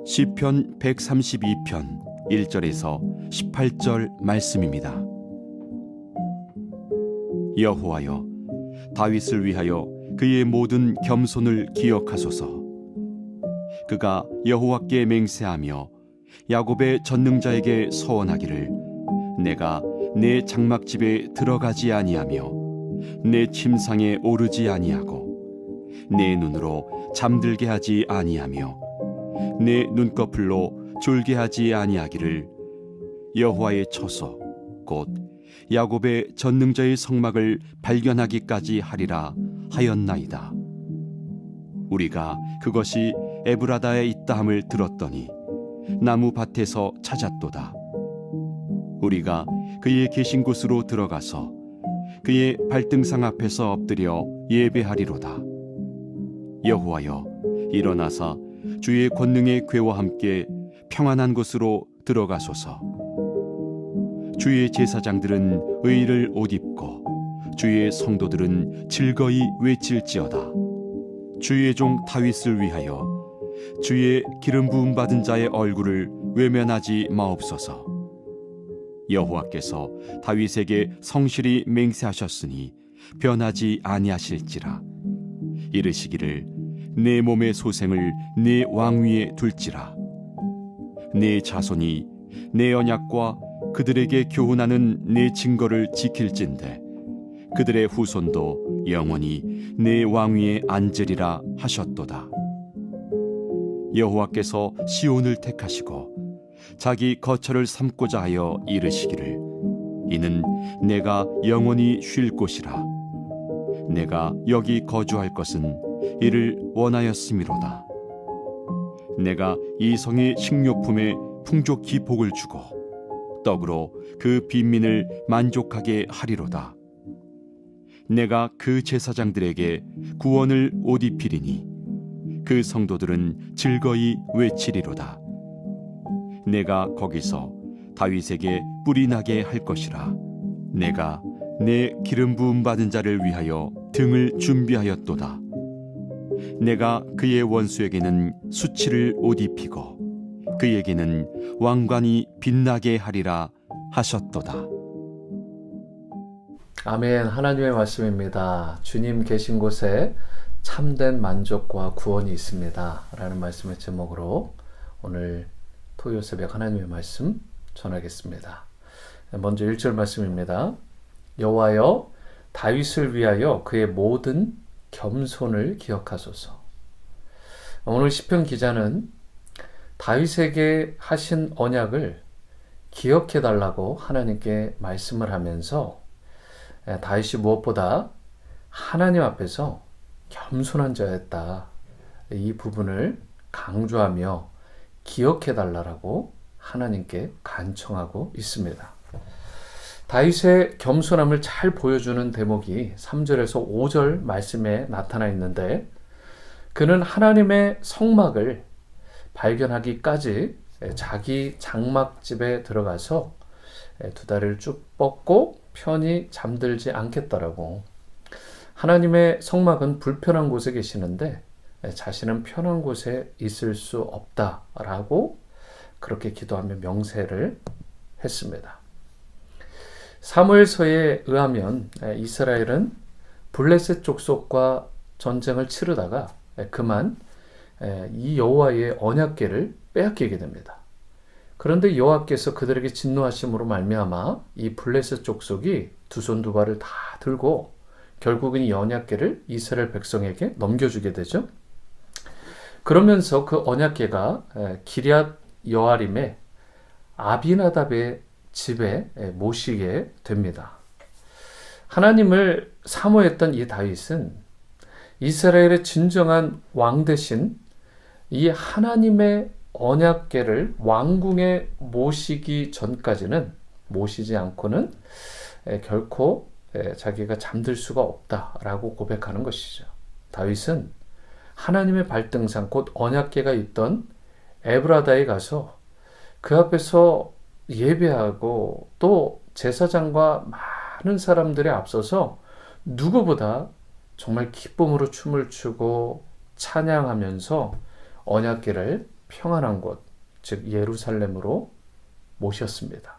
시편 132편 1절에서 18절 말씀입니다. 여호와여, 다윗을 위하여 그의 모든 겸손을 기억하소서. 그가 여호와께 맹세하며 야곱의 전능자에게 서원하기를 내가 내 장막집에 들어가지 아니하며 내 침상에 오르지 아니하고 내 눈으로 잠들게 하지 아니하며 내 눈꺼풀로 졸게 하지 아니하기를 여호와의 처소 곧 야곱의 전능자의 성막을 발견하기까지 하리라 하였나이다. 우리가 그것이 에브라다에 있다함을 들었더니 나무 밭에서 찾았도다. 우리가 그의 계신 곳으로 들어가서 그의 발등상 앞에서 엎드려 예배하리로다. 여호와여, 일어나사 주의 권능의 궤와 함께 평안한 곳으로 들어가소서. 주의 제사장들은 의를 옷 입고 주의 성도들은 즐거이 외칠지어다. 주의 종 다윗을 위하여 주의 기름 부음 받은 자의 얼굴을 외면하지 마옵소서. 여호와께서 다윗에게 성실히 맹세하셨으니 변하지 아니하실지라. 이르시기를 내 몸의 소생을 내 왕위에 둘지라. 내 자손이 내 언약과 그들에게 교훈하는 내 증거를 지킬진대 그들의 후손도 영원히 내 왕위에 앉으리라 하셨도다. 여호와께서 시온을 택하시고 자기 거처를 삼고자 하여 이르시기를 이는 내가 영원히 쉴 곳이라. 내가 여기 거주할 것은 이를 원하였음이로다. 내가 이 성의 식료품에 풍족히 복을 주고 떡으로 그 빈민을 만족하게 하리로다. 내가 그 제사장들에게 구원을 옷 입히리니 그 성도들은 즐거이 외치리로다. 내가 거기서 다윗에게 뿔이 나게 할 것이라. 내가 내 기름 부음 받은 자를 위하여 등을 준비하였도다. 내가 그의 원수에게는 수치를 옷 입히고 그에게는 왕관이 빛나게 하리라 하셨도다. 아멘. 하나님의 말씀입니다. 주님 계신 곳에 참된 만족과 구원이 있습니다 라는 말씀의 제목으로 오늘 토요 새벽 하나님의 말씀 전하겠습니다. 먼저 1절 말씀입니다. 여호와여, 다윗을 위하여 그의 모든 겸손을 기억하소서. 오늘 시편 기자는 다윗에게 하신 언약을 기억해 달라고 하나님께 말씀을 하면서 다윗이 무엇보다 하나님 앞에서 겸손한 자였다, 이 부분을 강조하며 기억해 달라고 하나님께 간청하고 있습니다. 다윗의 겸손함을 잘 보여주는 대목이 3절에서 5절 말씀에 나타나 있는데, 그는 하나님의 성막을 발견하기까지 자기 장막집에 들어가서 2다리를 쭉 뻗고 편히 잠들지 않겠다라고. 하나님의 성막은 불편한 곳에 계시는데 자신은 편한 곳에 있을 수 없다라고 그렇게 기도하며 명세를 했습니다. 사무엘서에 의하면 이스라엘은 블레셋 족속과 전쟁을 치르다가 그만 이 여호와의 언약궤를 빼앗기게 됩니다. 그런데 여호와께서 그들에게 진노하심으로 말미암아 이 블레셋 족속이 두 손 두 발을 다 들고 결국은 이 언약궤를 이스라엘 백성에게 넘겨주게 되죠. 그러면서 그 언약궤가 기럇 여아림의 아비나답의 집에 모시게 됩니다. 하나님을 사모했던 이 다윗은 이스라엘의 진정한 왕 대신 이 하나님의 언약궤를 왕궁에 모시기 전까지는, 모시지 않고는 결코 자기가 잠들 수가 없다라고 고백하는 것이죠. 다윗은 하나님의 발등상 곧 언약궤가 있던 에브라다에 가서 그 앞에서 예배하고 또 제사장과 많은 사람들에 앞서서 누구보다 정말 기쁨으로 춤을 추고 찬양하면서 언약궤를 평안한 곳, 즉 예루살렘으로 모셨습니다.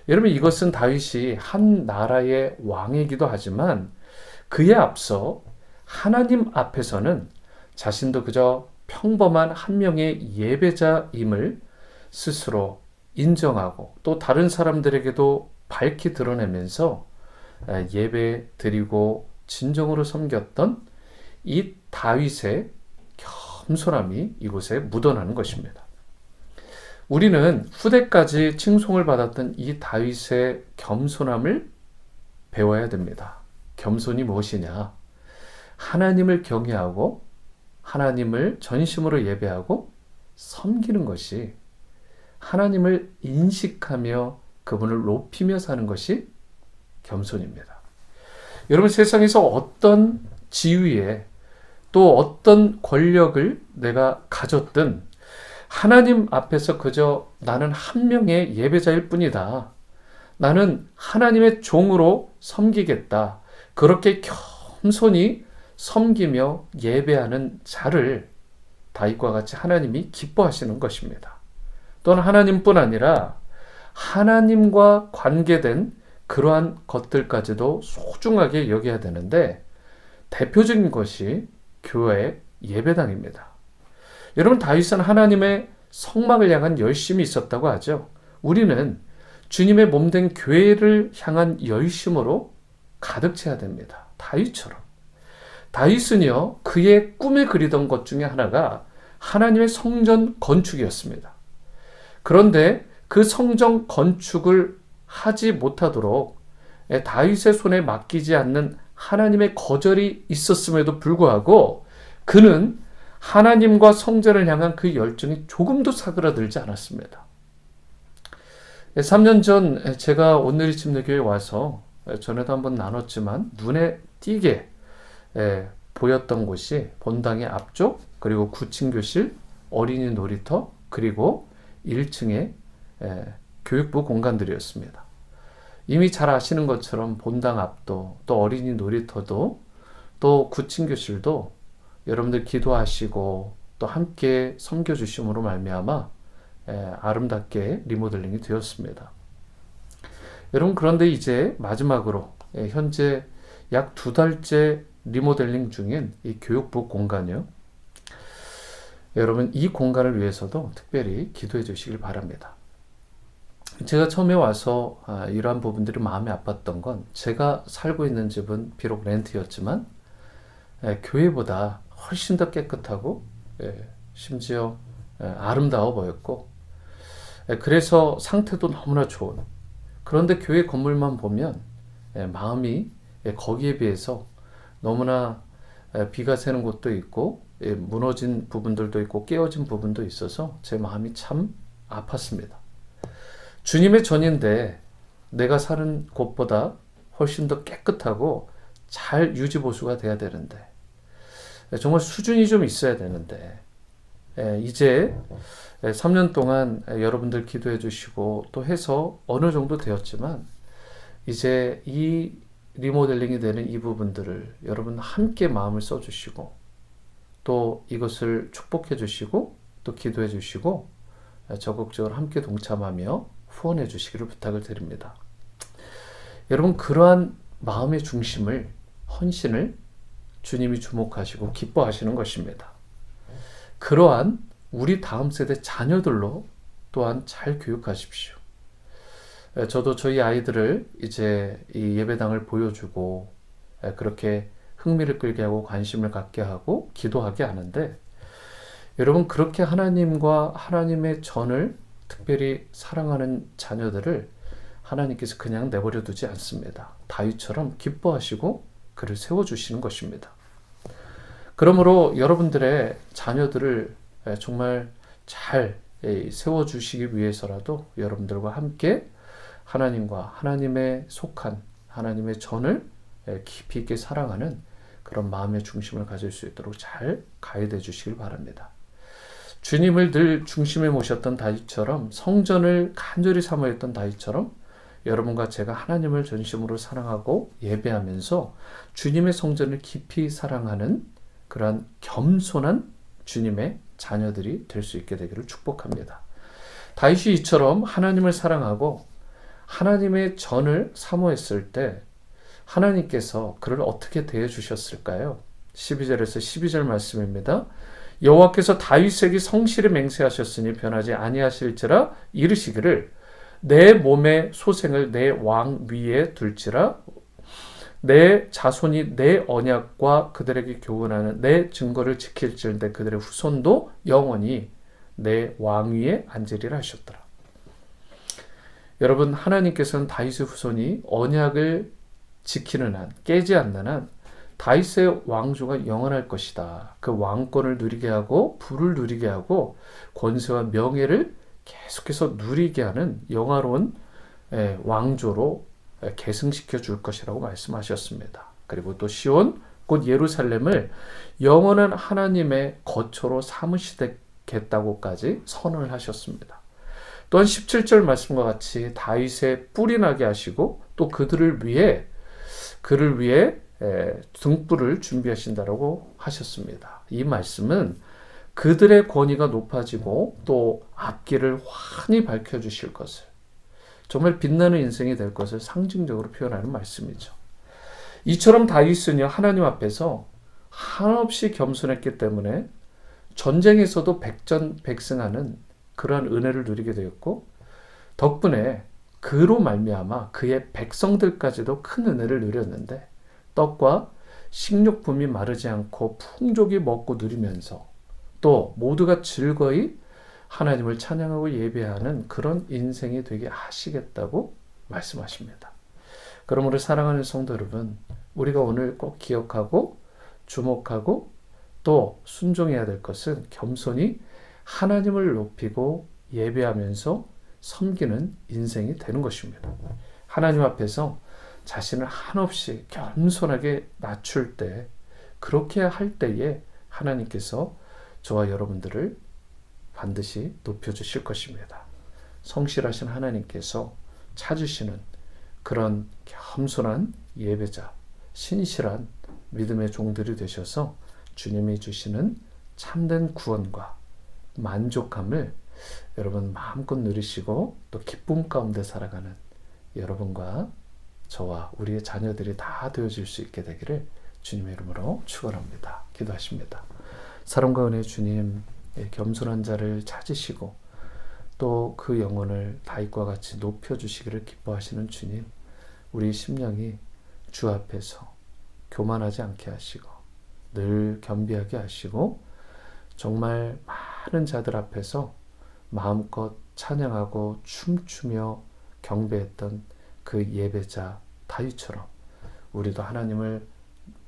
여러분, 이것은 다윗이 한 나라의 왕이기도 하지만 그에 앞서 하나님 앞에서는 자신도 그저 평범한 한 명의 예배자임을 스스로 인정하고 또 다른 사람들에게도 밝히 드러내면서 예배 드리고 진정으로 섬겼던 이 다윗의 겸손함이 이곳에 묻어나는 것입니다. 우리는 후대까지 칭송을 받았던 이 다윗의 겸손함을 배워야 됩니다. 겸손이 무엇이냐? 하나님을 경외하고 하나님을 전심으로 예배하고 섬기는 것이, 하나님을 인식하며 그분을 높이며 사는 것이 겸손입니다. 여러분, 세상에서 어떤 지위에 또 어떤 권력을 내가 가졌든 하나님 앞에서 그저 나는 한 명의 예배자일 뿐이다, 나는 하나님의 종으로 섬기겠다, 그렇게 겸손히 섬기며 예배하는 자를 다윗과 같이 하나님이 기뻐하시는 것입니다. 또한 하나님뿐 아니라 하나님과 관계된 그러한 것들까지도 소중하게 여겨야 되는데, 대표적인 것이 교회 예배당입니다. 여러분, 다윗은 하나님의 성막을 향한 열심이 있었다고 하죠. 우리는 주님의 몸된 교회를 향한 열심으로 가득 채야 됩니다. 다윗처럼. 다윗은요, 그의 꿈에 그리던 것 중에 하나가 하나님의 성전 건축이었습니다. 그런데 그 성전 건축을 하지 못하도록 다윗의 손에 맡기지 않는 하나님의 거절이 있었음에도 불구하고 그는 하나님과 성전을 향한 그 열정이 조금도 사그라들지 않았습니다. 3년 전 제가 온누리 침례교회에 와서 전에도 한번 나눴지만 눈에 띄게 보였던 곳이 본당의 앞쪽, 그리고 구층교실, 어린이 놀이터, 그리고 1층의 교육부 공간들이었습니다. 이미 잘 아시는 것처럼 본당 앞도, 또 어린이 놀이터도, 또 구층교실도 여러분들 기도하시고 또 함께 섬겨주심으로 말미암아 아름답게 리모델링이 되었습니다. 여러분, 그런데 이제 마지막으로 현재 약 2달째 리모델링 중인 이 교육부 공간이요, 여러분, 이 공간을 위해서도 특별히 기도해 주시길 바랍니다. 제가 처음에 와서 이러한 부분들이 마음이 아팠던 건, 제가 살고 있는 집은 비록 렌트였지만 교회보다 훨씬 더 깨끗하고 심지어 아름다워 보였고, 그래서 상태도 너무나 좋은, 그런데 교회 건물만 보면 마음이 거기에 비해서 너무나 비가 새는 곳도 있고 무너진 부분들도 있고 깨어진 부분도 있어서 제 마음이 참 아팠습니다. 주님의 전인데 내가 사는 곳보다 훨씬 더 깨끗하고 잘 유지보수가 돼야 되는데, 정말 수준이 좀 있어야 되는데, 이제 3년 동안 여러분들 기도해 주시고 또 해서 어느 정도 되었지만, 이제 이 리모델링이 되는 이 부분들을 여러분 함께 마음을 써주시고 또 이것을 축복해 주시고 또 기도해 주시고 적극적으로 함께 동참하며 후원해 주시기를 부탁을 드립니다. 여러분, 그러한 마음의 중심을, 헌신을 주님이 주목하시고 기뻐하시는 것입니다. 그러한 우리 다음 세대 자녀들로 또한 잘 교육하십시오. 저도 저희 아이들을 이제 이 예배당을 보여주고 그렇게 흥미를 끌게 하고 관심을 갖게 하고 기도하게 하는데, 여러분, 그렇게 하나님과 하나님의 전을 특별히 사랑하는 자녀들을 하나님께서 그냥 내버려 두지 않습니다. 다윗처럼 기뻐하시고 그를 세워주시는 것입니다. 그러므로 여러분들의 자녀들을 정말 잘 세워주시기 위해서라도 여러분들과 함께 하나님과 하나님의 속한 하나님의 전을 깊이 있게 사랑하는 그런 마음의 중심을 가질 수 있도록 잘 가이드해 주시길 바랍니다. 주님을 늘 중심에 모셨던 다윗처럼, 성전을 간절히 사모했던 다윗처럼 여러분과 제가 하나님을 전심으로 사랑하고 예배하면서 주님의 성전을 깊이 사랑하는 그러한 겸손한 주님의 자녀들이 될 수 있게 되기를 축복합니다. 다윗이 이처럼 하나님을 사랑하고 하나님의 전을 사모했을 때 하나님께서 그를 어떻게 대해 주셨을까요? 12절에서 12절 말씀입니다. 여호와께서 다윗에게 성실히 맹세하셨으니 변하지 아니하실지라 이르시기를 내 몸의 소생을 내 왕 위에 둘지라 내 자손이 내 언약과 그들에게 교훈하는 내 증거를 지킬지인데 그들의 후손도 영원히 내 왕 위에 앉으리라 하셨더라. 여러분, 하나님께서는 다윗의 후손이 언약을 지키는 한, 깨지 않는 한 다윗의 왕조가 영원할 것이다. 그 왕권을 누리게 하고 부를 누리게 하고 권세와 명예를 계속해서 누리게 하는 영화로운 왕조로 계승시켜 줄 것이라고 말씀하셨습니다. 그리고 또 시온 곧 예루살렘을 영원한 하나님의 거처로 삼으시겠다고까지 선언을 하셨습니다. 또한 17절 말씀과 같이 다윗의 뿔이 나게 하시고 또 그를 위해 등불을 준비하신다라고 하셨습니다. 이 말씀은 그들의 권위가 높아지고 또 앞길을 환히 밝혀주실 것을, 정말 빛나는 인생이 될 것을 상징적으로 표현하는 말씀이죠. 이처럼 다윗은요, 하나님 앞에서 한없이 겸손했기 때문에 전쟁에서도 백전백승하는 그러한 은혜를 누리게 되었고, 덕분에 그로 말미암아 그의 백성들까지도 큰 은혜를 누렸는데, 떡과 식료품이 마르지 않고 풍족히 먹고 누리면서 또 모두가 즐거이 하나님을 찬양하고 예배하는 그런 인생이 되게 하시겠다고 말씀하십니다. 그러므로 사랑하는 성도 여러분, 우리가 오늘 꼭 기억하고 주목하고 또 순종해야 될 것은 겸손히 하나님을 높이고 예배하면서 섬기는 인생이 되는 것입니다. 하나님 앞에서 자신을 한없이 겸손하게 낮출 때, 그렇게 할 때에 하나님께서 저와 여러분들을 반드시 높여주실 것입니다. 성실하신 하나님께서 찾으시는 그런 겸손한 예배자, 신실한 믿음의 종들이 되셔서 주님이 주시는 참된 구원과 만족함을 여러분 마음껏 누리시고 또 기쁨 가운데 살아가는 여러분과 저와 우리의 자녀들이 다 되어질 수 있게 되기를 주님의 이름으로 축원합니다. 기도하십니다. 사랑과 은혜의 주님, 겸손한 자를 찾으시고 또 그 영혼을 다윗과 같이 높여주시기를 기뻐하시는 주님, 우리 심령이 주 앞에서 교만하지 않게 하시고 늘 겸비하게 하시고 정말 많은 자들 앞에서 마음껏 찬양하고 춤추며 경배했던 그 예배자 다윗처럼 우리도 하나님을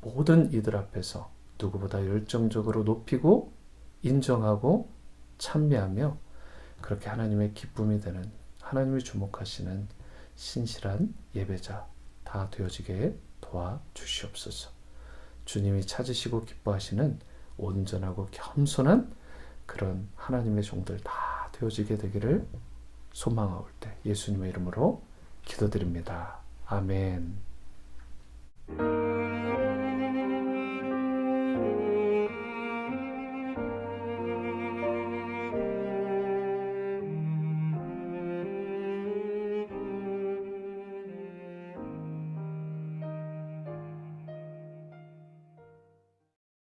모든 이들 앞에서 누구보다 열정적으로 높이고 인정하고 찬미하며 그렇게 하나님의 기쁨이 되는, 하나님이 주목하시는 신실한 예배자 다 되어지게 도와주시옵소서. 주님이 찾으시고 기뻐하시는 온전하고 겸손한 그런 하나님의 종들 다 되어지게 되기를 소망하올 때 예수님의 이름으로 기도드립니다. 아멘.